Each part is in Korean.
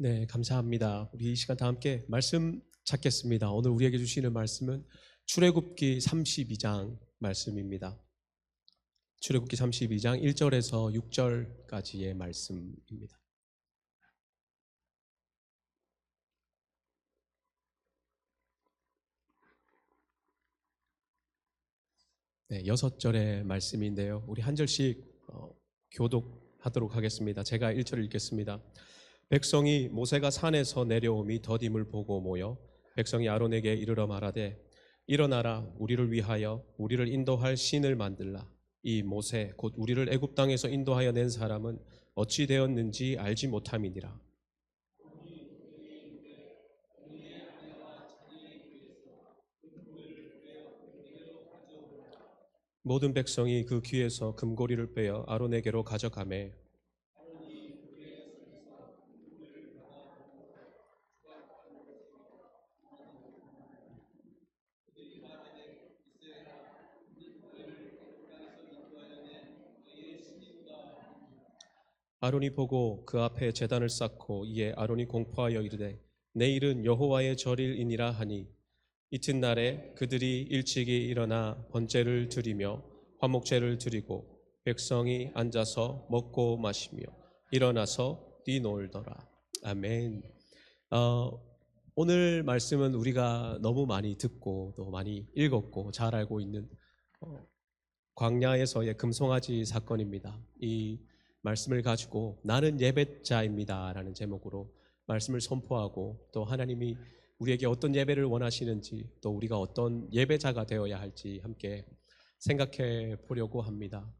네, 감사합니다. 우리 이 시간 다 함께 말씀 찾겠습니다. 오늘 우리에게 주시는 말씀은 출애굽기 32장 말씀입니다. 출애굽기 32장 1절에서 6절까지의 말씀입니다. 네, 6절의 말씀인데요. 우리 한 절씩 교독하도록 하겠습니다. 제가 1절 읽겠습니다. 백성이 모세가 산에서 내려옴이 더딤을 보고 모여 백성이 아론에게 이르러 말하되 일어나라, 우리를 위하여 우리를 인도할 신을 만들라. 이 모세 곧 우리를 애굽 땅에서 인도하여 낸 사람은 어찌 되었는지 알지 못함이니라. 모든 백성이 그 귀에서 금고리를 빼어 아론에게로 가져가매 아론이 보고 그 앞에 제단을 쌓고 이에 아론이 공포하여 이르되 내일은 여호와의 절일이니라 하니 이튿날에 그들이 일찍이 일어나 번제를 드리며 화목제를 드리고 백성이 앉아서 먹고 마시며 일어나서 뛰놀더라. 아멘. 오늘 말씀은 우리가 너무 많이 듣고 또 많이 읽었고 잘 알고 있는 광야에서의 금송아지 사건입니다. 이 말씀을 가지고 나는 예배자입니다 라는 제목으로 말씀을 선포하고 또 하나님이 우리에게 어떤 예배를 원하시는지 또 우리가 어떤 예배자가 되어야 할지 함께 생각해 보려고 합니다.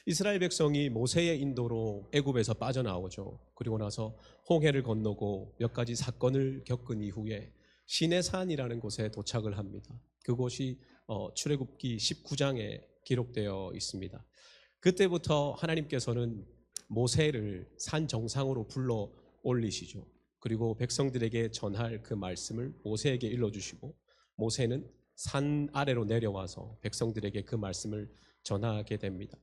이스라엘 백성이 모세의 인도로 애굽에서 빠져나오죠. 그리고 나서 홍해를 건너고 몇 가지 사건을 겪은 이후에 시내산이라는 곳에 도착을 합니다. 그곳이 출애굽기 19장에 기록되어 있습니다. 그때부터 하나님께서는 모세를 산 정상으로 불러 올리시죠. 그리고 백성들에게 전할 그 말씀을 모세에게 일러주시고 모세는 산 아래로 내려와서 백성들에게 그 말씀을 전하게 됩니다.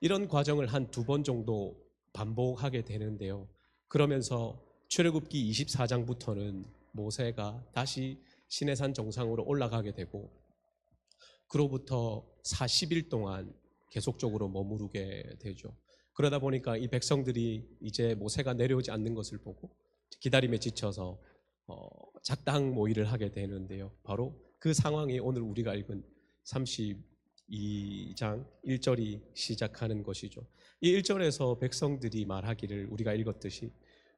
이런 과정을 한 2번 정도 반복하게 되는데요. 그러면서 출애굽기 24장부터는 모세가 다시 시내산 정상으로 올라가게 되고 그로부터 40일 동안 계속적으로 머무르게 되죠. 그러다 보니까 이 백성들이 이제 모세가 내려오지 않는 것을 보고 기다림에 지쳐서 작당 모의를 하게 되는데요. 바로 그 상황이 오늘 우리가 읽은 32장 1절이 시작하는 것이죠. 이 1절에서 백성들이 말하기를 우리가 읽었듯이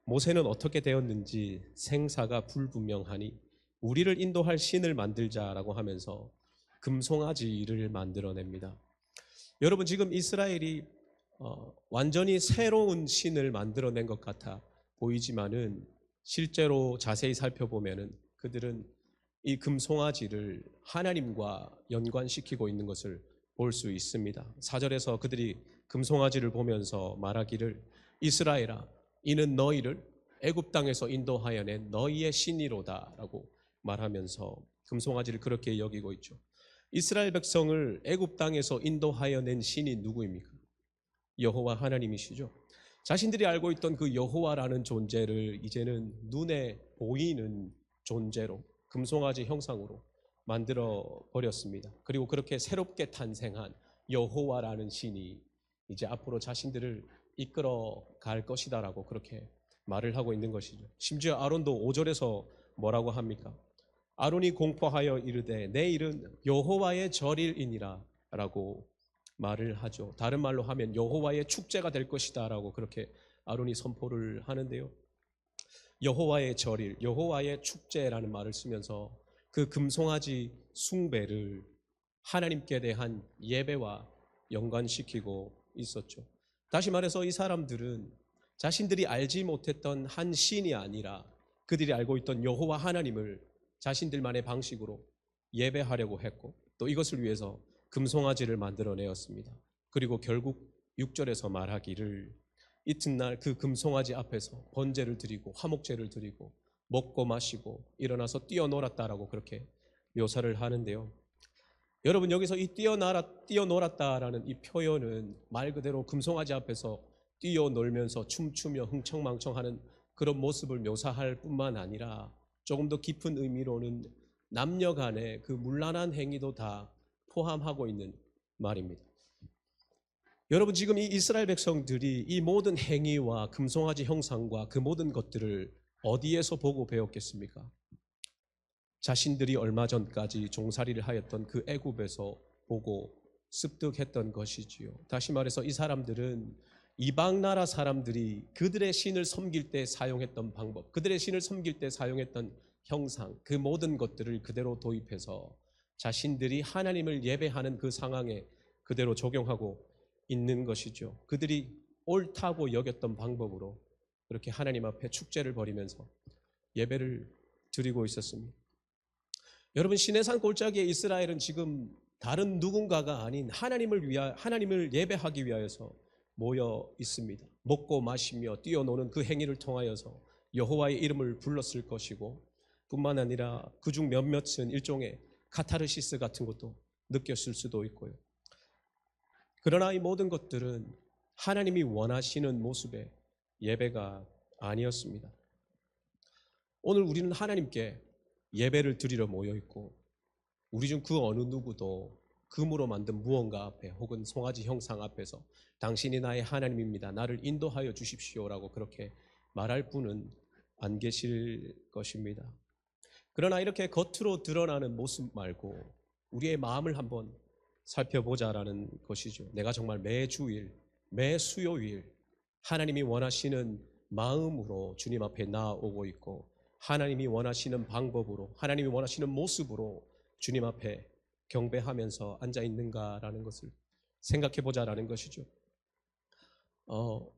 모세는 어떻게 되었는지 생사가 불분명하니 우리를 인도할 신을 만들자라고 하면서 금송아지를 만들어냅니다. 여러분 지금 이스라엘이 완전히 새로운 신을 만들어낸 것 같아 보이지만은 실제로 자세히 살펴보면은 그들은 이 금송아지를 하나님과 연관시키고 있는 것을 볼 수 있습니다. 4절에서 그들이 금송아지를 보면서 말하기를 이스라엘아 이는 너희를 애굽 땅에서 인도하여 낸 너희의 신이로다라고 말하면서 금송아지를 그렇게 여기고 있죠. 이스라엘 백성을 애굽 땅에서 인도하여 낸 신이 누구입니까? 여호와 하나님이시죠. 자신들이 알고 있던 그 여호와라는 존재를 이제는 눈에 보이는 존재로 금송아지 형상으로 만들어 버렸습니다. 그리고 그렇게 새롭게 탄생한 여호와라는 신이 이제 앞으로 자신들을 이끌어 갈 것이다라고 그렇게 말을 하고 있는 것이죠. 심지어 아론도 5절에서 뭐라고 합니까? 아론이 공포하여 이르되 내일은 여호와의 절일이니라 라고 말을 하죠. 다른 말로 하면 여호와의 축제가 될 것이다 라고 그렇게 아론이 선포를 하는데요. 여호와의 절일, 여호와의 축제라는 말을 쓰면서 그 금송아지 숭배를 하나님께 대한 예배와 연관시키고 있었죠. 다시 말해서 이 사람들은 자신들이 알지 못했던 한 신이 아니라 그들이 알고 있던 여호와 하나님을 자신들만의 방식으로 예배하려고 했고 또 이것을 위해서 금송아지를 만들어내었습니다. 그리고 결국 6절에서 말하기를 이튿날 그 금송아지 앞에서 번제를 드리고 화목제를 드리고 먹고 마시고 일어나서 뛰어놀았다라고 그렇게 묘사를 하는데요. 여러분 여기서 이 뛰어놀았다라는 이 표현은 말 그대로 금송아지 앞에서 뛰어놀면서 춤추며 흥청망청하는 그런 모습을 묘사할 뿐만 아니라 조금 더 깊은 의미로는 남녀 간의 그 문란한 행위도 다 포함하고 있는 말입니다. 여러분, 지금 이 이스라엘 백성들이 이 모든 행위와 금송아지 형상과 그 모든 것들을 어디에서 보고 배웠겠습니까? 자신들이 얼마 전까지 종살이를 하였던 그 애굽에서 보고 습득했던 것이지요. 다시 말해서 이 사람들은 이방 나라 사람들이 그들의 신을 섬길 때 사용했던 방법, 그들의 신을 섬길 때 사용했던 형상, 그 모든 것들을 그대로 도입해서 자신들이 하나님을 예배하는 그 상황에 그대로 적용하고 있는 것이죠. 그들이 옳다고 여겼던 방법으로 그렇게 하나님 앞에 축제를 벌이면서 예배를 드리고 있었습니다. 여러분, 시내산 골짜기에 이스라엘은 지금 다른 누군가가 아닌 하나님을 예배하기 위하여서 모여 있습니다. 먹고 마시며 뛰어노는 그 행위를 통하여서 여호와의 이름을 불렀을 것이고, 뿐만 아니라 그중 몇몇은 일종의 카타르시스 같은 것도 느꼈을 수도 있고요. 그러나 이 모든 것들은 하나님이 원하시는 모습의 예배가 아니었습니다. 오늘 우리는 하나님께 예배를 드리러 모여 있고, 우리 중 그 어느 누구도 금으로 만든 무언가 앞에 혹은 송아지 형상 앞에서 당신이 나의 하나님입니다, 나를 인도하여 주십시오라고 그렇게 말할 분은 안 계실 것입니다. 그러나 이렇게 겉으로 드러나는 모습 말고 우리의 마음을 한번 살펴보자라는 것이죠. 내가 정말 매 주일, 매 수요일 하나님이 원하시는 마음으로 주님 앞에 나아오고 있고, 하나님이 원하시는 방법으로, 하나님이 원하시는 모습으로 주님 앞에 경배하면서 앉아 있는가라는 것을 생각해 보자라는 것이죠.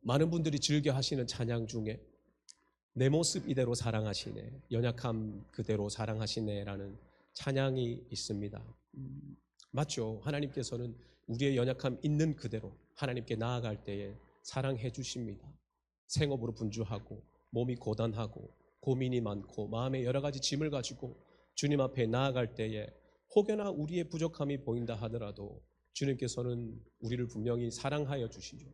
많은 분들이 즐겨 하시는 찬양 중에 내 모습 이대로 사랑하시네, 연약함 그대로 사랑하시네라는 찬양이 있습니다. 맞죠? 하나님께서는 우리의 연약함 있는 그대로 하나님께 나아갈 때에 사랑해 주십니다. 생업으로 분주하고 몸이 고단하고 고민이 많고 마음에 여러 가지 짐을 가지고 주님 앞에 나아갈 때에 혹여나 우리의 부족함이 보인다 하더라도 주님께서는 우리를 분명히 사랑하여 주시죠.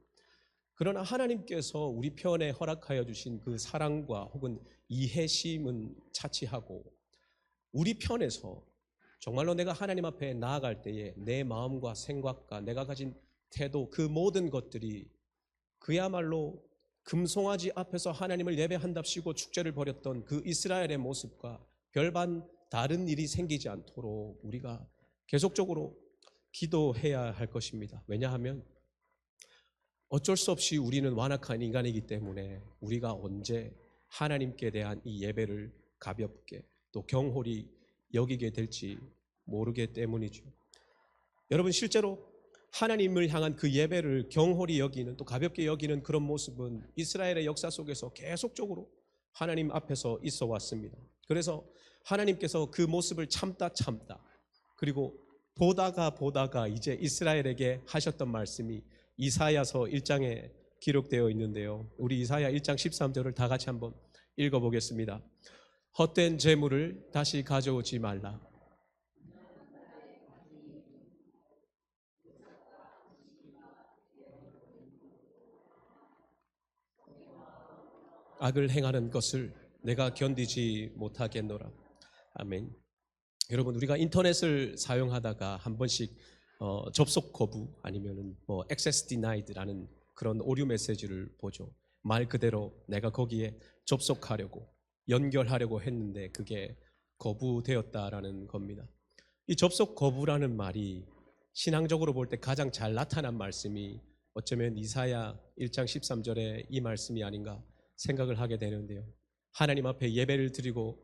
그러나 하나님께서 우리 편에 허락하여 주신 그 사랑과 혹은 이해심은 차치하고 우리 편에서 정말로 내가 하나님 앞에 나아갈 때에 내 마음과 생각과 내가 가진 태도, 그 모든 것들이 그야말로 금송아지 앞에서 하나님을 예배한답시고 축제를 벌였던 그 이스라엘의 모습과 별반 다른 일이 생기지 않도록 우리가 계속적으로 기도해야 할 것입니다. 왜냐하면 어쩔 수 없이 우리는 완악한 인간이기 때문에 우리가 언제 하나님께 대한 이 예배를 가볍게 또 경홀히 여기게 될지 모르기 때문이죠. 여러분, 실제로 하나님을 향한 그 예배를 경홀히 여기는, 또 가볍게 여기는 그런 모습은 이스라엘의 역사 속에서 계속적으로 하나님 앞에서 있어 왔습니다. 그래서 하나님께서 그 모습을 참다 그리고 보다가 이제 이스라엘에게 하셨던 말씀이 이사야서 1장에 기록되어 있는데요. 우리 이사야 1장 13절을 다 같이 한번 읽어보겠습니다. 헛된 재물을 다시 가져오지 말라. 악을 행하는 것을 내가 견디지 못하겠노라. 아멘. 여러분, 우리가 인터넷을 사용하다가 한 번씩 접속 거부 아니면은 access denied라는 그런 오류 메시지를 보죠. 말 그대로 내가 거기에 접속하려고 연결하려고 했는데 그게 거부되었다라는 겁니다. 이 접속 거부라는 말이 신앙적으로 볼 때 가장 잘 나타난 말씀이 어쩌면 이사야 1장 13절의 이 말씀이 아닌가 생각을 하게 되는데요. 하나님 앞에 예배를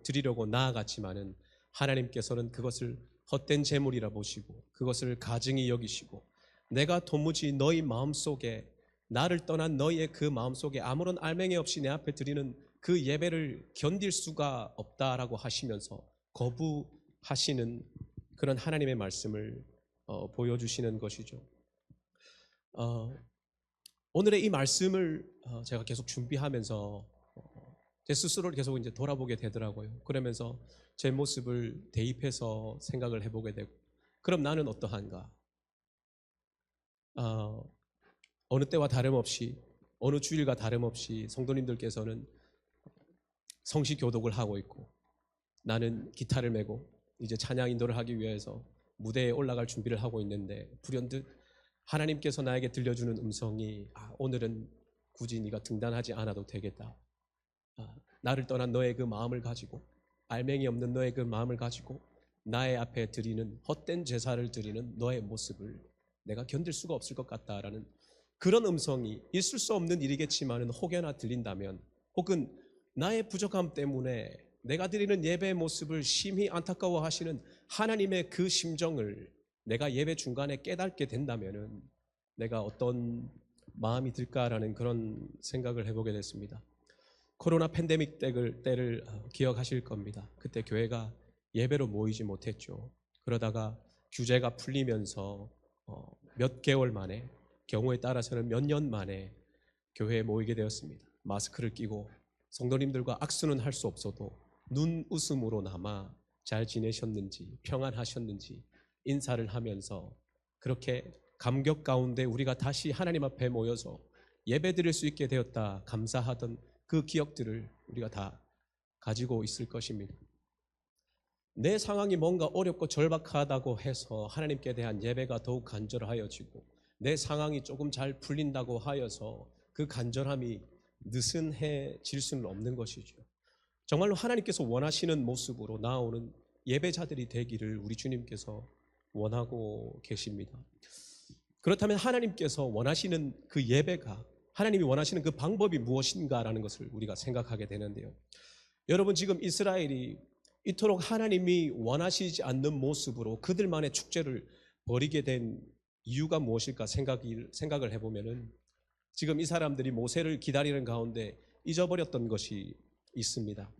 드리려고 나아갔지만은 하나님께서는 그것을 헛된 재물이라 보시고 그것을 가증히 여기시고, 내가 도무지 너희 마음속에, 나를 떠난 너희의 그 마음속에 아무런 알맹이 없이 내 앞에 드리는 그 예배를 견딜 수가 없다라고 하시면서 거부하시는 그런 하나님의 말씀을 보여주시는 것이죠. 오늘의 이 말씀을 제가 계속 준비하면서 제 스스로를 계속 이제 돌아보게 되더라고요. 그러면서 제 모습을 대입해서 생각을 해보게 되고, 그럼 나는 어떠한가? 어느 때와 다름없이, 어느 주일과 다름없이 성도님들께서는 성시 교독을 하고 있고 나는 기타를 메고 이제 찬양 인도를 하기 위해서 무대에 올라갈 준비를 하고 있는데 불현듯 하나님께서 나에게 들려주는 음성이 오늘은 굳이 네가 등단하지 않아도 되겠다. 나를 떠난 너의 그 마음을 가지고 알맹이 없는 너의 그 마음을 가지고 나의 앞에 드리는 헛된 제사를 드리는 너의 모습을 내가 견딜 수가 없을 것 같다라는 그런 음성이 있을 수 없는 일이겠지만 혹여나 들린다면 혹은 나의 부족함 때문에 내가 드리는 예배의 모습을 심히 안타까워하시는 하나님의 그 심정을 내가 예배 중간에 깨닫게 된다면 내가 어떤 마음이 들까라는 그런 생각을 해보게 됐습니다. 코로나 팬데믹 때를 기억하실 겁니다. 그때 교회가 예배로 모이지 못했죠. 그러다가 규제가 풀리면서 몇 개월 만에, 경우에 따라서는 몇 년 만에 교회에 모이게 되었습니다. 마스크를 끼고 성도님들과 악수는 할 수 없어도 눈웃음으로나마 잘 지내셨는지 평안하셨는지 인사를 하면서 그렇게 감격 가운데 우리가 다시 하나님 앞에 모여서 예배드릴 수 있게 되었다 감사하던 그 기억들을 우리가 다 가지고 있을 것입니다. 내 상황이 뭔가 어렵고 절박하다고 해서 하나님께 대한 예배가 더욱 간절하여지고 내 상황이 조금 잘 풀린다고 하여서 그 간절함이 느슨해질 수는 없는 것이죠. 정말로 하나님께서 원하시는 모습으로 나오는 예배자들이 되기를 우리 주님께서 원하고 계십니다. 그렇다면 하나님께서 원하시는 그 예배가 하나님이 원하시는 그 방법이 무엇인가라는 것을 우리가 생각하게 되는데요. 여러분 지금 이스라엘이 이토록 하나님이 원하시지 않는 모습으로 그들만의 축제를 벌이게 된 이유가 무엇일까 생각을 해보면은 지금 이 사람들이 모세를 기다리는 가운데 잊어버렸던 것이 있습니다.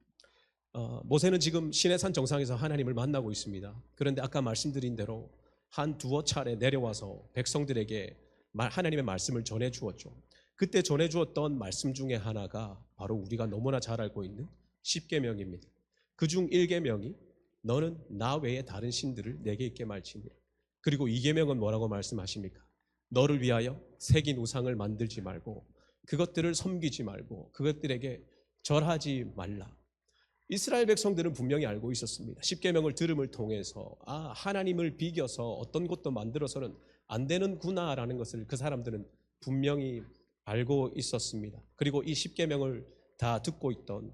모세는 지금 시내산 정상에서 하나님을 만나고 있습니다. 그런데 아까 말씀드린 대로 한 두어 차례 내려와서 백성들에게 하나님의 말씀을 전해 주었죠. 그때 전해 주었던 말씀 중에 하나가 바로 우리가 너무나 잘 알고 있는 십계명입니다. 그중 1계명이 너는 나 외에 다른 신들을 내게 있게 말지니, 그리고 2계명은 뭐라고 말씀하십니까? 너를 위하여 새긴 우상을 만들지 말고 그것들을 섬기지 말고 그것들에게 절하지 말라. 이스라엘 백성들은 분명히 알고 있었습니다. 십계명을 들음을 통해서 하나님을 비겨서 어떤 것도 만들어서는 안 되는구나라는 것을 그 사람들은 분명히 알고 있었습니다. 그리고 이 십계명을 다 듣고 있던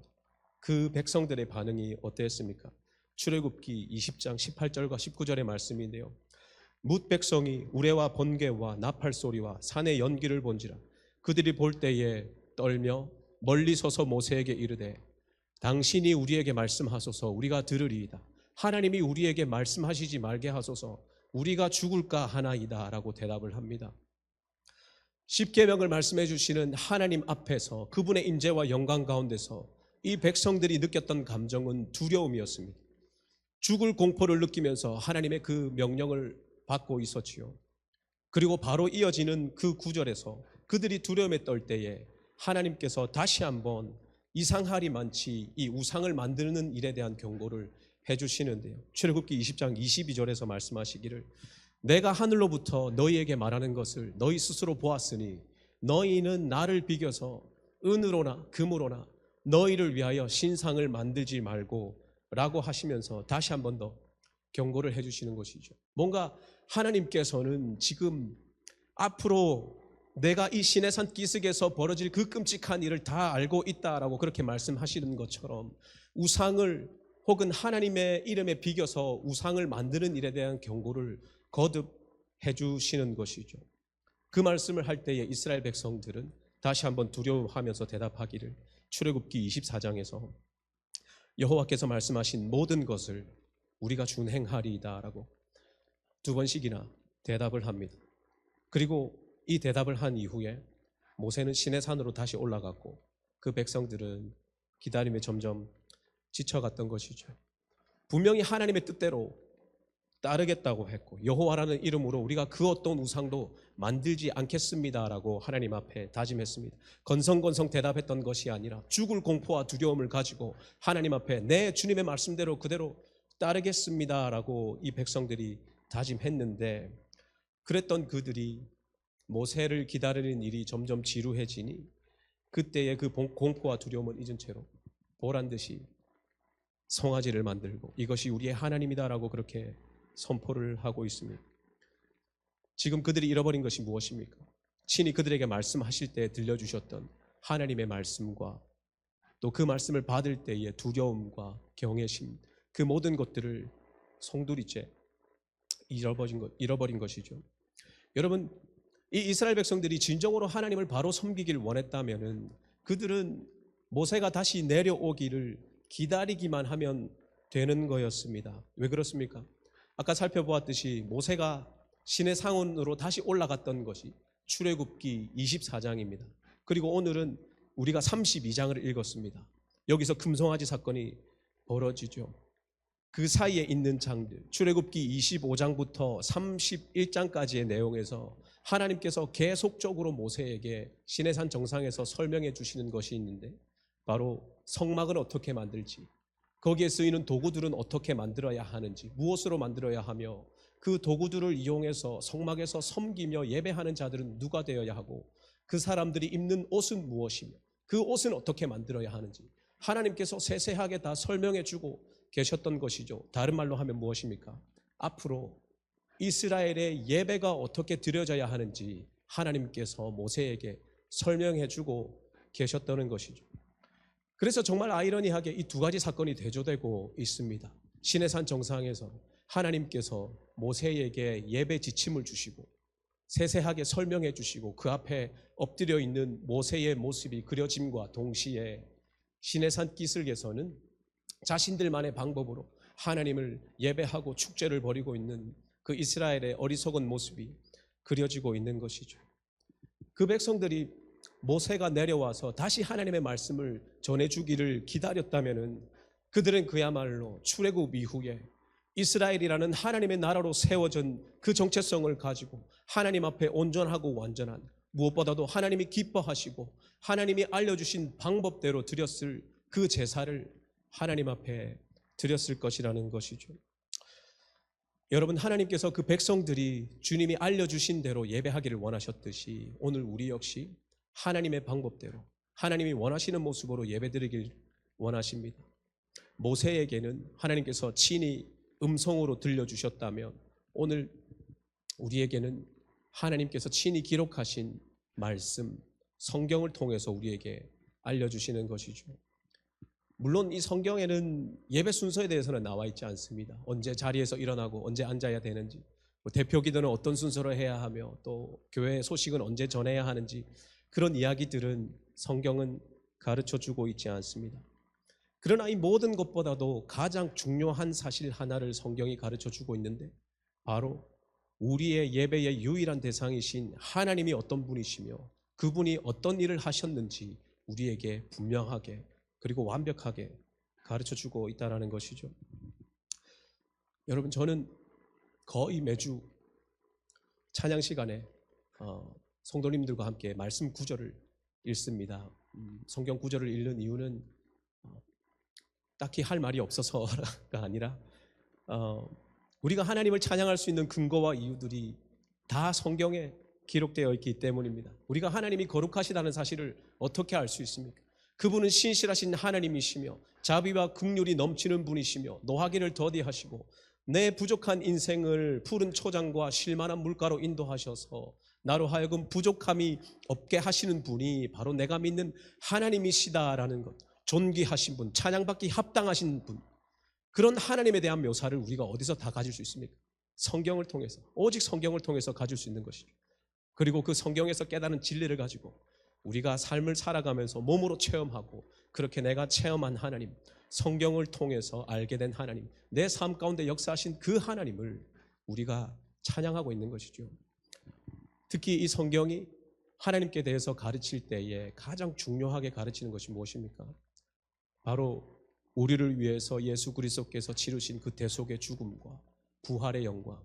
그 백성들의 반응이 어땠습니까? 출애굽기 20장 18절과 19절의 말씀인데요. 뭇 백성이 우레와 번개와 나팔 소리와 산의 연기를 본지라 그들이 볼 때에 떨며 멀리 서서 모세에게 이르되 당신이 우리에게 말씀하소서 우리가 들으리이다. 하나님이 우리에게 말씀하시지 말게 하소서 우리가 죽을까 하나이다 라고 대답을 합니다. 십계명을 말씀해 주시는 하나님 앞에서 그분의 임재와 영광 가운데서 이 백성들이 느꼈던 감정은 두려움이었습니다. 죽을 공포를 느끼면서 하나님의 그 명령을 받고 있었지요. 그리고 바로 이어지는 그 구절에서 그들이 두려움에 떨 때에 하나님께서 다시 한번 이상하리만치 이 우상을 만드는 일에 대한 경고를 해주시는데요. 출애굽기 20장 22절에서 말씀하시기를 내가 하늘로부터 너희에게 말하는 것을 너희 스스로 보았으니 너희는 나를 비겨서 은으로나 금으로나 너희를 위하여 신상을 만들지 말고 라고 하시면서 다시 한 번 더 경고를 해주시는 것이죠. 뭔가 하나님께서는 지금 앞으로 내가 이 시내산 기슭에서 벌어질 그 끔찍한 일을 다 알고 있다라고 그렇게 말씀하시는 것처럼 우상을 혹은 하나님의 이름에 비겨서 우상을 만드는 일에 대한 경고를 거듭해 주시는 것이죠. 그 말씀을 할 때에 이스라엘 백성들은 다시 한번 두려워하면서 대답하기를 출애굽기 24장에서 여호와께서 말씀하신 모든 것을 우리가 준행하리이다라고 두 번씩이나 대답을 합니다. 그리고 이 대답을 한 이후에 모세는 시내산으로 다시 올라갔고 그 백성들은 기다림에 점점 지쳐갔던 것이죠. 분명히 하나님의 뜻대로 따르겠다고 했고 여호와라는 이름으로 우리가 그 어떤 우상도 만들지 않겠습니다라고 하나님 앞에 다짐했습니다. 건성건성 대답했던 것이 아니라 죽을 공포와 두려움을 가지고 하나님 앞에 내 주님의 말씀대로 그대로 따르겠습니다라고 이 백성들이 다짐했는데 그랬던 그들이 모세를 기다리는 일이 점점 지루해지니 그때의 그 공포와 두려움은 잊은 채로 보란 듯이 송아지를 만들고 이것이 우리의 하나님이다라고 그렇게 선포를 하고 있습니다. 지금 그들이 잃어버린 것이 무엇입니까? 친히 그들에게 말씀하실 때 들려주셨던 하나님의 말씀과 또 그 말씀을 받을 때의 두려움과 경외심, 그 모든 것들을 송두리째 잃어버린 것이죠. 여러분, 이 이스라엘 백성들이 진정으로 하나님을 바로 섬기길 원했다면 그들은 모세가 다시 내려오기를 기다리기만 하면 되는 거였습니다. 왜 그렇습니까? 아까 살펴보았듯이 모세가 신의 상원으로 다시 올라갔던 것이 출애굽기 24장입니다. 그리고 오늘은 우리가 32장을 읽었습니다. 여기서 금송아지 사건이 벌어지죠. 그 사이에 있는 장들, 출애굽기 25장부터 31장까지의 내용에서 하나님께서 계속적으로 모세에게 시내산 정상에서 설명해 주시는 것이 있는데, 바로 성막은 어떻게 만들지, 거기에 쓰이는 도구들은 어떻게 만들어야 하는지, 무엇으로 만들어야 하며 그 도구들을 이용해서 성막에서 섬기며 예배하는 자들은 누가 되어야 하고, 그 사람들이 입는 옷은 무엇이며 그 옷은 어떻게 만들어야 하는지 하나님께서 세세하게 다 설명해 주고 계셨던 것이죠. 다른 말로 하면 무엇입니까? 앞으로 이스라엘의 예배가 어떻게 드려져야 하는지 하나님께서 모세에게 설명해 주고 계셨다는 것이죠. 그래서 정말 아이러니하게 이 두 가지 사건이 대조되고 있습니다. 시내산 정상에서 하나님께서 모세에게 예배 지침을 주시고 세세하게 설명해 주시고 그 앞에 엎드려 있는 모세의 모습이 그려짐과 동시에 시내산 기슭에서는 자신들만의 방법으로 하나님을 예배하고 축제를 벌이고 있는 그 이스라엘의 어리석은 모습이 그려지고 있는 것이죠. 그 백성들이 모세가 내려와서 다시 하나님의 말씀을 전해주기를 기다렸다면 그들은 그야말로 출애굽 이후에 이스라엘이라는 하나님의 나라로 세워진 그 정체성을 가지고 하나님 앞에 온전하고 완전한, 무엇보다도 하나님이 기뻐하시고 하나님이 알려주신 방법대로 드렸을 그 제사를 하나님 앞에 드렸을 것이라는 것이죠. 여러분, 하나님께서 그 백성들이 주님이 알려주신 대로 예배하기를 원하셨듯이 오늘 우리 역시 하나님의 방법대로 하나님이 원하시는 모습으로 예배드리길 원하십니다. 모세에게는 하나님께서 친히 음성으로 들려주셨다면 오늘 우리에게는 하나님께서 친히 기록하신 말씀, 성경을 통해서 우리에게 알려주시는 것이죠. 물론 이 성경에는 예배 순서에 대해서는 나와 있지 않습니다. 언제 자리에서 일어나고 언제 앉아야 되는지, 대표 기도는 어떤 순서로 해야 하며 또 교회 소식은 언제 전해야 하는지, 그런 이야기들은 성경은 가르쳐주고 있지 않습니다. 그러나 이 모든 것보다도 가장 중요한 사실 하나를 성경이 가르쳐주고 있는데, 바로 우리의 예배의 유일한 대상이신 하나님이 어떤 분이시며 그분이 어떤 일을 하셨는지 우리에게 분명하게 그리고 완벽하게 가르쳐주고 있다는 것이죠. 여러분, 저는 거의 매주 찬양 시간에 성도님들과 함께 말씀 구절을 읽습니다. 성경 구절을 읽는 이유는 딱히 할 말이 없어서가 아니라 우리가 하나님을 찬양할 수 있는 근거와 이유들이 다 성경에 기록되어 있기 때문입니다. 우리가 하나님이 거룩하시다는 사실을 어떻게 알 수 있습니까? 그분은 신실하신 하나님이시며 자비와 긍휼이 넘치는 분이시며 노하기를 더디하시고 내 부족한 인생을 푸른 초장과 실만한 물가로 인도하셔서 나로 하여금 부족함이 없게 하시는 분이 바로 내가 믿는 하나님이시다라는 것, 존귀하신 분, 찬양받기 합당하신 분, 그런 하나님에 대한 묘사를 우리가 어디서 다 가질 수 있습니까? 성경을 통해서, 오직 성경을 통해서 가질 수 있는 것이죠. 그리고 그 성경에서 깨달은 진리를 가지고 우리가 삶을 살아가면서 몸으로 체험하고 그렇게 내가 체험한 하나님, 성경을 통해서 알게 된 하나님, 내 삶 가운데 역사하신 그 하나님을 우리가 찬양하고 있는 것이죠. 특히 이 성경이 하나님께 대해서 가르칠 때에 가장 중요하게 가르치는 것이 무엇입니까? 바로 우리를 위해서 예수 그리스도께서 치르신 그 대속의 죽음과 부활의 영광,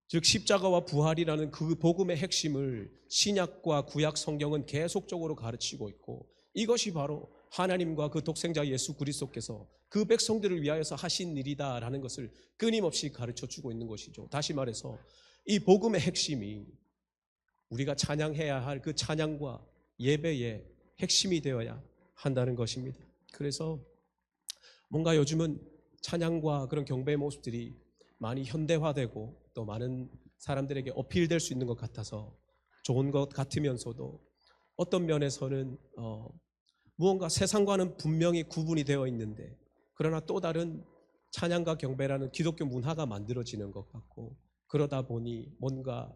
즉 십자가와 부활이라는 그 복음의 핵심을 신약과 구약 성경은 계속적으로 가르치고 있고, 이것이 바로 하나님과 그 독생자 예수 그리스도께서 그 백성들을 위하여서 하신 일이다라는 것을 끊임없이 가르쳐주고 있는 것이죠. 다시 말해서 이 복음의 핵심이 우리가 찬양해야 할 그 찬양과 예배의 핵심이 되어야 한다는 것입니다. 그래서 뭔가 요즘은 찬양과 그런 경배의 모습들이 많이 현대화되고 또 많은 사람들에게 어필될 수 있는 것 같아서 좋은 것 같으면서도 어떤 면에서는 무언가 세상과는 분명히 구분이 되어 있는데 그러나 또 다른 찬양과 경배라는 기독교 문화가 만들어지는 것 같고, 그러다 보니 뭔가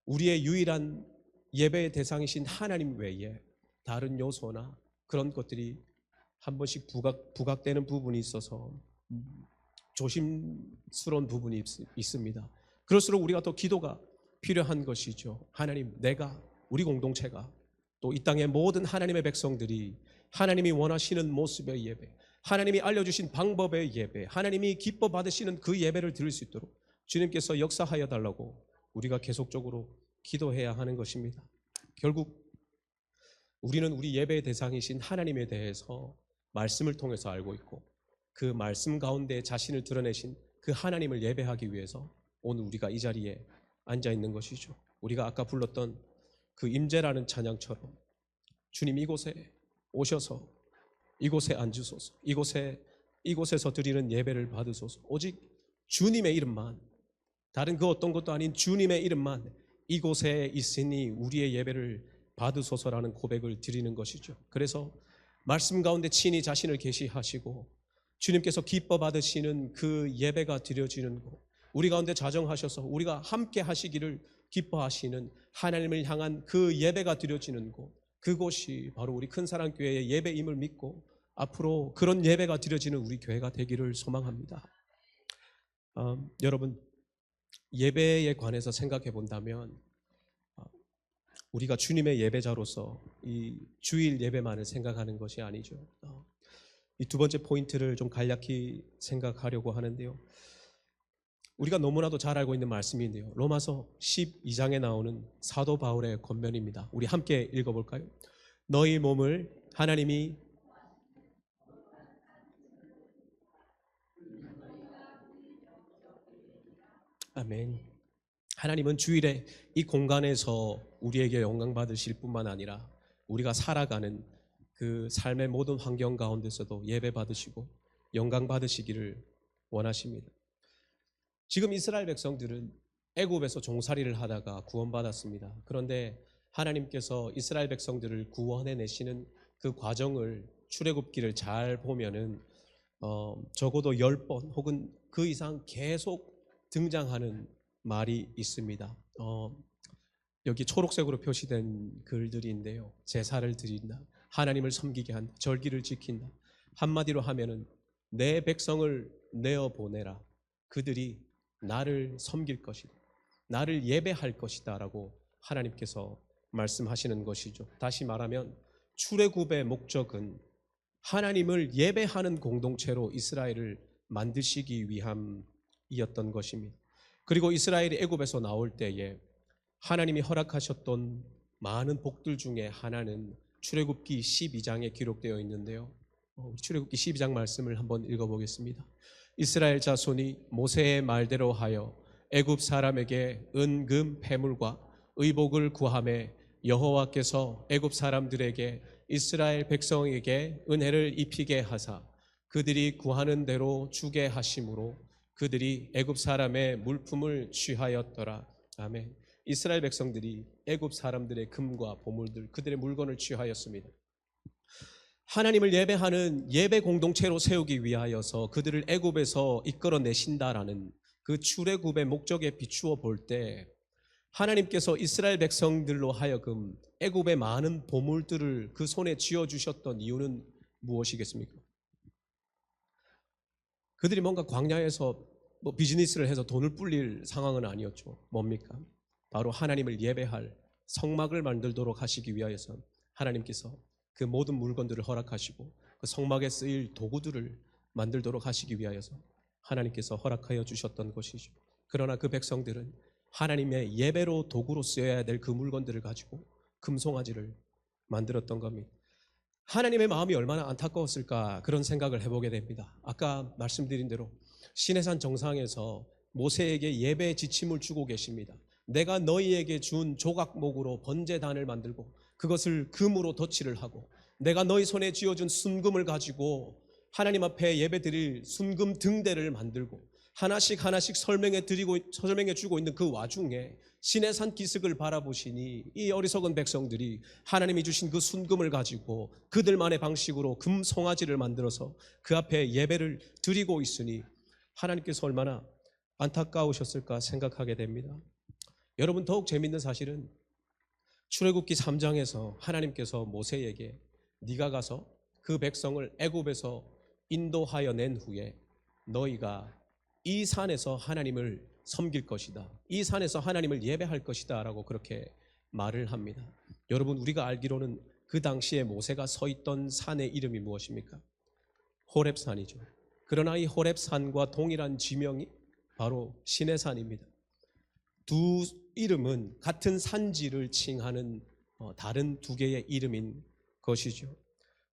우리의 유일한 예배의 대상이신 하나님 외에 다른 요소나 그런 것들이 한 번씩 부각되는 부분이 있어서 조심스러운 부분이 있습니다. 그럴수록 우리가 더 기도가 필요한 것이죠. 하나님, 내가, 우리 공동체가, 또 이 땅의 모든 하나님의 백성들이 하나님이 원하시는 모습의 예배, 하나님이 알려주신 방법의 예배, 하나님이 기뻐 받으시는 그 예배를 드릴 수 있도록 주님께서 역사하여 달라고 우리가 계속적으로 기도해야 하는 것입니다. 결국 우리는 우리 예배의 대상이신 하나님에 대해서 말씀을 통해서 알고 있고, 그 말씀 가운데 자신을 드러내신 그 하나님을 예배하기 위해서 오늘 우리가 이 자리에 앉아 있는 것이죠. 우리가 아까 불렀던 그 임재라는 찬양처럼 주님 이곳에 오셔서 이곳에 앉으소서, 이곳에서 드리는 예배를 받으소서. 오직 주님의 이름만, 다른 그 어떤 것도 아닌 주님의 이름만 이곳에 있으니 우리의 예배를 받으소서라는 고백을 드리는 것이죠. 그래서 말씀 가운데 친히 자신을 계시하시고 주님께서 기뻐 받으시는 그 예배가 드려지는 곳, 우리 가운데 자정하셔서 우리가 함께 하시기를 기뻐하시는 하나님을 향한 그 예배가 드려지는 곳, 그곳이 바로 우리 큰사랑교회의 예배임을 믿고 앞으로 그런 예배가 드려지는 우리 교회가 되기를 소망합니다. 여러분, 예배에 관해서 생각해 본다면 우리가 주님의 예배자로서 이 주일 예배만을 생각하는 것이 아니죠. 이 두 번째 포인트를 좀 간략히 생각하려고 하는데요. 우리가 너무나도 잘 알고 있는 말씀인데요. 로마서 12장에 나오는 사도 바울의 권면입니다. 우리 함께 읽어볼까요? 너희 몸을 하나님이 아멘. 하나님은 주일에 이 공간에서 우리에게 영광 받으실 뿐만 아니라 우리가 살아가는 그 삶의 모든 환경 가운데서도 예배 받으시고 영광 받으시기를 원하십니다. 지금 이스라엘 백성들은 애굽에서 종살이를 하다가 구원받았습니다. 그런데 하나님께서 이스라엘 백성들을 구원해 내시는 그 과정을, 출애굽기를 잘 보면은 적어도 10번 혹은 그 이상 계속 등장하는 말이 있습니다. 여기 초록색으로 표시된 글들인데요. 제사를 드린다, 하나님을 섬기게 한다, 절기를 지킨다. 한마디로 하면은 내 백성을 내어 보내라. 그들이 나를 섬길 것이다, 나를 예배할 것이다 라고 하나님께서 말씀하시는 것이죠. 다시 말하면 출애굽의 목적은 하나님을 예배하는 공동체로 이스라엘을 만드시기 위함이었던 것입니다. 그리고 이스라엘이 애굽에서 나올 때에 하나님이 허락하셨던 많은 복들 중에 하나는 출애굽기 12장에 기록되어 있는데요. 출애굽기 12장 말씀을 한번 읽어보겠습니다. 이스라엘 자손이 모세의 말대로 하여 애굽 사람에게 은금 패물과 의복을 구하매 여호와께서 애굽 사람들에게 이스라엘 백성에게 은혜를 입히게 하사 그들이 구하는 대로 주게 하심으로 그들이 애굽 사람의 물품을 취하였더라. 아멘. 이스라엘 백성들이 애굽 사람들의 금과 보물들, 그들의 물건을 취하였습니다. 하나님을 예배하는 예배 공동체로 세우기 위하여서 그들을 애굽에서 이끌어내신다라는 그 출애굽의 목적에 비추어 볼 때 하나님께서 이스라엘 백성들로 하여금 애굽의 많은 보물들을 그 손에 쥐어주셨던 이유는 무엇이겠습니까? 그들이 뭔가 광야에서 비즈니스를 해서 돈을 불릴 상황은 아니었죠. 뭡니까? 바로 하나님을 예배할 성막을 만들도록 하시기 위하여서 하나님께서 그 모든 물건들을 허락하시고 그 성막에 쓰일 도구들을 만들도록 하시기 위하여서 하나님께서 허락하여 주셨던 것이죠. 그러나 그 백성들은 하나님의 예배로 도구로 쓰여야 될 그 물건들을 가지고 금송아지를 만들었던 겁니다. 하나님의 마음이 얼마나 안타까웠을까 그런 생각을 해보게 됩니다. 아까 말씀드린 대로 시내산 정상에서 모세에게 예배의 지침을 주고 계십니다. 내가 너희에게 준 조각목으로 번제단을 만들고 그것을 금으로 덧칠을 하고 내가 너희 손에 쥐어준 순금을 가지고 하나님 앞에 예배드릴 순금 등대를 만들고 하나씩 하나씩 설명해 주고 있는 그 와중에 시내산 기슭을 바라보시니 이 어리석은 백성들이 하나님이 주신 그 순금을 가지고 그들만의 방식으로 금 송아지를 만들어서 그 앞에 예배를 드리고 있으니 하나님께서 얼마나 안타까우셨을까 생각하게 됩니다. 여러분, 더욱 재밌는 사실은 출애굽기 3장에서 하나님께서 모세에게 네가 가서 그 백성을 애굽에서 인도하여 낸 후에 너희가 이 산에서 하나님을 섬길 것이다, 이 산에서 하나님을 예배할 것이다 라고 그렇게 말을 합니다. 여러분, 우리가 알기로는 그 당시에 모세가 서 있던 산의 이름이 무엇입니까? 호렙산이죠. 그러나 이 호렙산과 동일한 지명이 바로 시내산입니다. 두 이름은 같은 산지를 칭하는 다른 두 개의 이름인 것이죠.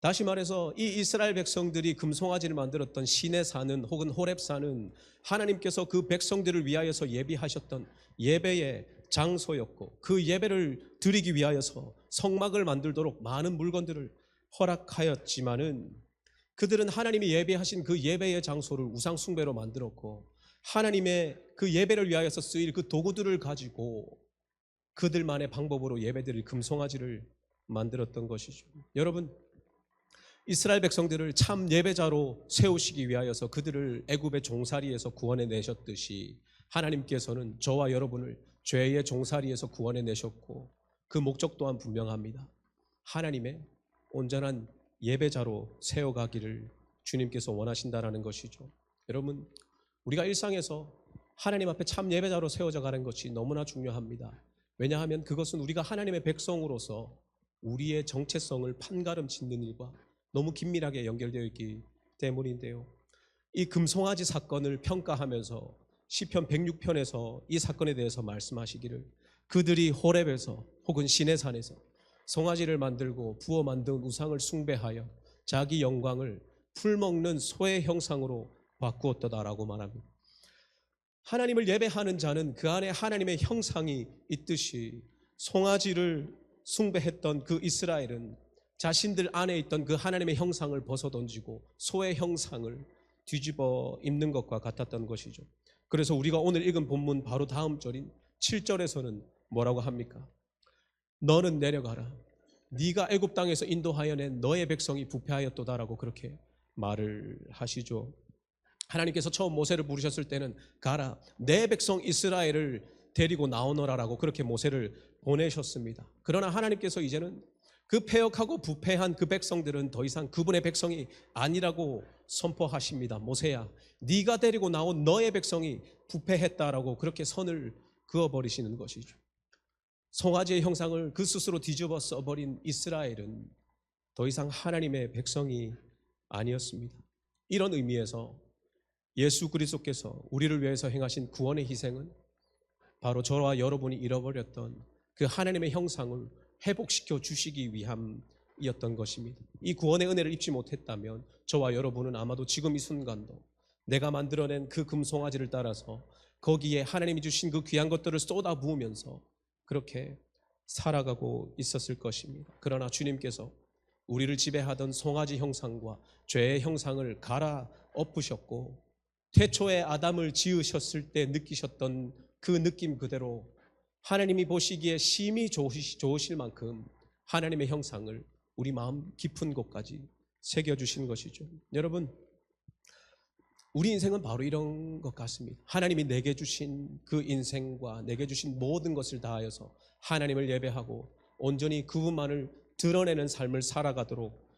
다시 말해서 이 이스라엘 백성들이 금송아지를 만들었던 시내산은 혹은 호렙산은 하나님께서 그 백성들을 위하여서 예비하셨던 예배의 장소였고, 그 예배를 드리기 위하여서 성막을 만들도록 많은 물건들을 허락하였지만은 그들은 하나님이 예배하신 그 예배의 장소를 우상 숭배로 만들었고, 하나님의 그 예배를 위하여서 쓰일 그 도구들을 가지고 그들만의 방법으로 예배드릴 금송아지를 만들었던 것이죠. 여러분, 이스라엘 백성들을 참 예배자로 세우시기 위하여서 그들을 애굽의 종살이에서 구원해 내셨듯이 하나님께서는 저와 여러분을 죄의 종살이에서 구원해 내셨고, 그 목적 또한 분명합니다. 하나님의 온전한 예배자로 세워가기를 주님께서 원하신다라는 것이죠. 여러분, 우리가 일상에서 하나님 앞에 참 예배자로 세워져 가는 것이 너무나 중요합니다. 왜냐하면 그것은 우리가 하나님의 백성으로서 우리의 정체성을 판가름 짓는 일과 너무 긴밀하게 연결되어 있기 때문인데요. 이 금송아지 사건을 평가하면서 시편 106편에서 이 사건에 대해서 말씀하시기를 그들이 호렙에서 혹은 시내산에서 송아지를 만들고 부어 만든 우상을 숭배하여 자기 영광을 풀먹는 소의 형상으로 바꾸었다라고 말합니다. 하나님을 예배하는 자는 그 안에 하나님의 형상이 있듯이 송아지를 숭배했던 그 이스라엘은 자신들 안에 있던 그 하나님의 형상을 벗어던지고 소의 형상을 뒤집어 입는 것과 같았던 것이죠. 그래서 우리가 오늘 읽은 본문 바로 다음 절인 7절에서는 뭐라고 합니까? 너는 내려가라, 네가 애굽 땅에서 인도하여 낸 너의 백성이 부패하였도다라고 그렇게 말을 하시죠. 하나님께서 처음 모세를 부르셨을 때는 가라, 내 백성 이스라엘을 데리고 나오너라라고 그렇게 모세를 보내셨습니다. 그러나 하나님께서 이제는 그 패역하고 부패한 그 백성들은 더 이상 그분의 백성이 아니라고 선포하십니다. 모세야, 네가 데리고 나온 너의 백성이 부패했다라고 그렇게 선을 그어버리시는 것이죠. 송아지의 형상을 그 스스로 뒤집어 써버린 이스라엘은 더 이상 하나님의 백성이 아니었습니다. 이런 의미에서 예수 그리스도께서 우리를 위해서 행하신 구원의 희생은 바로 저와 여러분이 잃어버렸던 그 하나님의 형상을 회복시켜 주시기 위함이었던 것입니다. 이 구원의 은혜를 입지 못했다면 저와 여러분은 아마도 지금 이 순간도 내가 만들어낸 그 금송아지를 따라서 거기에 하나님이 주신 그 귀한 것들을 쏟아 부으면서 그렇게 살아가고 있었을 것입니다. 그러나 주님께서 우리를 지배하던 송아지 형상과 죄의 형상을 갈아엎으셨고, 태초에 아담을 지으셨을 때 느끼셨던 그 느낌 그대로 하나님이 보시기에 심히 좋으실 만큼 하나님의 형상을 우리 마음 깊은 곳까지 새겨주신 것이죠. 여러분, 우리 인생은 바로 이런 것 같습니다. 하나님이 내게 주신 그 인생과 내게 주신 모든 것을 다하여서 하나님을 예배하고 온전히 그분만을 드러내는 삶을 살아가도록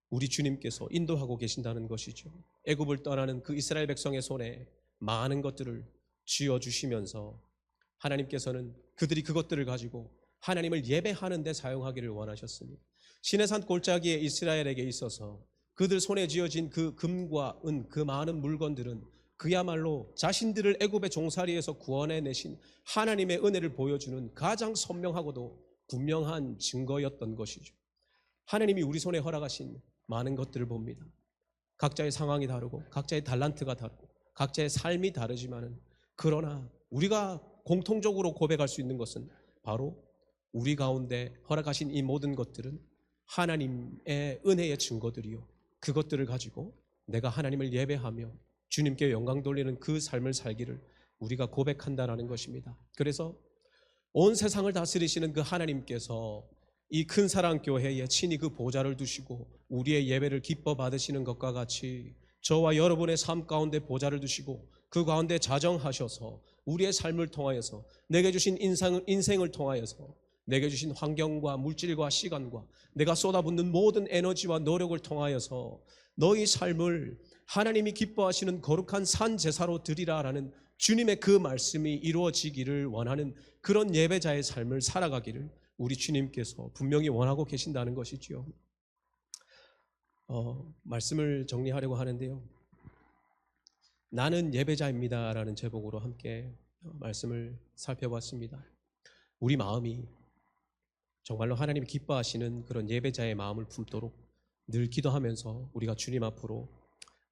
우리 주님께서 인도하고 계신다는 것이죠. 애굽을 떠나는 그 이스라엘 백성의 손에 많은 것들을 쥐어주시면서 하나님께서는 그들이 그것들을 가지고 하나님을 예배하는 데 사용하기를 원하셨습니다. 시내산 골짜기의 이스라엘에게 있어서 그들 손에 쥐어진 그 금과 은, 그 많은 물건들은 그야말로 자신들을 애굽의 종살이에서 구원해 내신 하나님의 은혜를 보여주는 가장 선명하고도 분명한 증거였던 것이죠. 하나님이 우리 손에 허락하신 많은 것들을 봅니다. 각자의 상황이 다르고 각자의 달란트가 다르고 각자의 삶이 다르지만은, 그러나 우리가 공통적으로 고백할 수 있는 것은 바로 우리 가운데 허락하신 이 모든 것들은 하나님의 은혜의 증거들이요, 그것들을 가지고 내가 하나님을 예배하며 주님께 영광 돌리는 그 삶을 살기를 우리가 고백한다라는 것입니다. 그래서 온 세상을 다스리시는 그 하나님께서 이 큰 사랑 교회에 친히 그 보좌를 두시고 우리의 예배를 기뻐 받으시는 것과 같이 저와 여러분의 삶 가운데 보좌를 두시고 그 가운데 자정하셔서 우리의 삶을 통하여서 내게 주신 인생을 통하여서 내게 주신 환경과 물질과 시간과 내가 쏟아붓는 모든 에너지와 노력을 통하여서 너희 삶을 하나님이 기뻐하시는 거룩한 산 제사로 드리라라는 주님의 그 말씀이 이루어지기를 원하는 그런 예배자의 삶을 살아가기를 우리 주님께서 분명히 원하고 계신다는 것이지요. 말씀을 정리하려고 하는데요. 나는 예배자입니다라는 제목으로 함께 말씀을 살펴봤습니다. 우리 마음이 정말로 하나님이 기뻐하시는 그런 예배자의 마음을 품도록 늘 기도하면서 우리가 주님 앞으로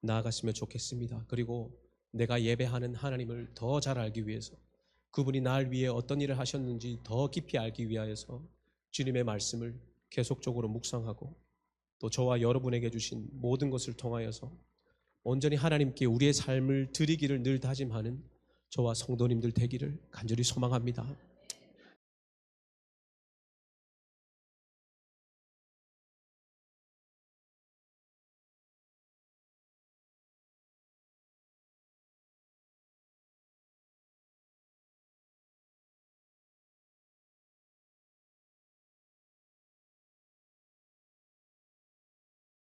나아갔으면 좋겠습니다. 그리고 내가 예배하는 하나님을 더 잘 알기 위해서 그분이 날 위해 어떤 일을 하셨는지 더 깊이 알기 위하여서 주님의 말씀을 계속적으로 묵상하고 또 저와 여러분에게 주신 모든 것을 통하여서 온전히 하나님께 우리의 삶을 드리기를 늘 다짐하는 저와 성도님들 되기를 간절히 소망합니다.